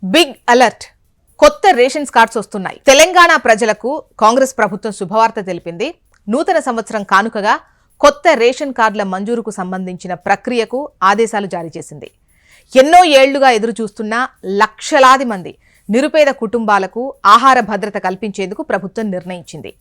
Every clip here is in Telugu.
Big alert. కొత్త రేషన్స్ కార్డ్స్ వస్తున్నాయి. తెలంగాణ ప్రజలకు కాంగ్రెస్ ప్రభుత్వం శుభవార్త తెలిపింది. నూతన సంవత్సరం కానుకగా కొత్త రేషన్ కార్డుల మంజూరుకు సంబంధించిన ప్రక్రియకు ఆదేశాలు జారీ చేసింది. ఎన్నో ఏళ్లుగా ఎదురు చూస్తున్న లక్షలాది మంది నిరుపేద కుటుంబాలకు ఆహార భద్రత కల్పించేందుకు ప్రభుత్వం నిర్ణయించింది.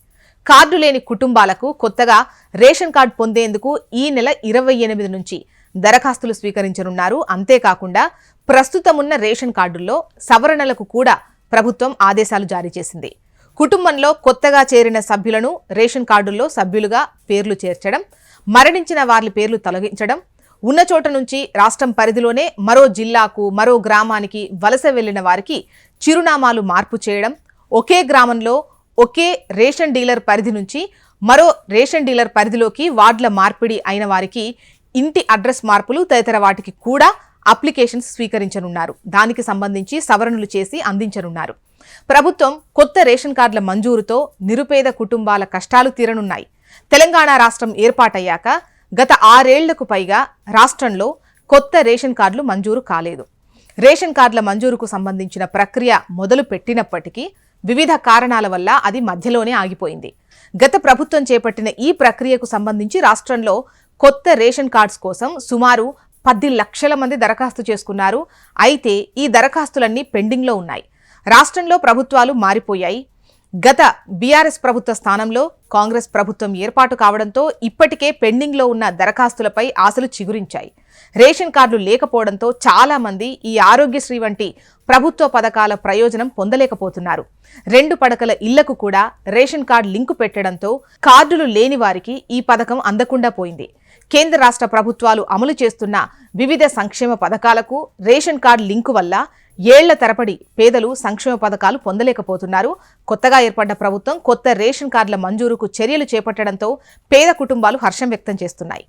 కార్డు లేని కుటుంబాలకు కొత్తగా రేషన్ కార్డు పొందేందుకు ఈ నెల 28 నుంచి దరఖాస్తులు స్వీకరించనున్నారు. అంతేకాకుండా ప్రస్తుతమున్న రేషన్ కార్డుల్లో సవరణలకు కూడా ప్రభుత్వం ఆదేశాలు జారీ చేసింది. కుటుంబంలో కొత్తగా చేరిన సభ్యులను రేషన్ కార్డుల్లో సభ్యులుగా పేర్లు చేర్చడం, మరణించిన వారి పేర్లు తొలగించడం, ఉన్న చోట నుంచి రాష్ట్రం పరిధిలోనే మరో జిల్లాకు, మరో గ్రామానికి వలస వెళ్లిన వారికి చిరునామాలు మార్పు చేయడం, ఒకే గ్రామంలో ఒకే రేషన్ డీలర్ పరిధి నుంచి మరో రేషన్ డీలర్ పరిధిలోకి వార్డుల మార్పిడి అయిన వారికి ఇంటి అడ్రస్ మార్పులు తదితర వాటికి కూడా అప్లికేషన్స్ స్వీకరించనున్నారు. దానికి సంబంధించి సవరణలు చేసి అందించనున్నారు. ప్రభుత్వం కొత్త రేషన్ కార్డుల మంజూరుతో నిరుపేద కుటుంబాల కష్టాలు తీరనున్నాయి. తెలంగాణ రాష్ట్రం ఏర్పాటయ్యాక గత 6 ఏళ్లకు పైగా రాష్ట్రంలో కొత్త రేషన్ కార్డులు మంజూరు కాలేదు. రేషన్ కార్డుల మంజూరుకు సంబంధించిన ప్రక్రియ మొదలు పెట్టినప్పటికీ వివిధ కారణాల వల్ల అది మధ్యలోనే ఆగిపోయింది. గత ప్రభుత్వం చేపట్టిన ఈ ప్రక్రియకు సంబంధించి రాష్ట్రంలో కొత్త రేషన్ కార్డ్స్ కోసం సుమారు 10 లక్షల మంది దరఖాస్తు చేసుకున్నారు. అయితే ఈ దరఖాస్తులన్నీ పెండింగ్లో ఉన్నాయి. రాష్ట్రంలో ప్రభుత్వాలు మారిపోయాయి. గత బీఆర్ఎస్ ప్రభుత్వ స్థానంలో కాంగ్రెస్ ప్రభుత్వం ఏర్పాటు కావడంతో ఇప్పటికే పెండింగ్లో ఉన్న దరఖాస్తులపై ఆశలు చిగురించాయి. రేషన్ కార్డులు లేకపోవడంతో చాలా మంది ఈ ఆరోగ్యశ్రీ వంటి ప్రభుత్వ పథకాల ప్రయోజనం పొందలేకపోతున్నారు. 2 పడకల ఇళ్లకు కూడా రేషన్ కార్డు లింకు పెట్టడంతో కార్డులు లేని వారికి ఈ పథకం అందకుండా పోయింది. కేంద్ర రాష్ట్ర ప్రభుత్వాలు అమలు చేస్తున్న వివిధ సంక్షేమ పథకాలకు రేషన్ కార్డు లింకు వల్ల ఏళ్ల తరబడి పేదలు సంక్షేమ పథకాలు పొందలేకపోతున్నారు. కొత్తగా ఏర్పడ్డ ప్రభుత్వం కొత్త రేషన్ కార్డుల మంజూరుకు చర్యలు చేపట్టడంతో పేద కుటుంబాలు హర్షం వ్యక్తం చేస్తున్నాయి.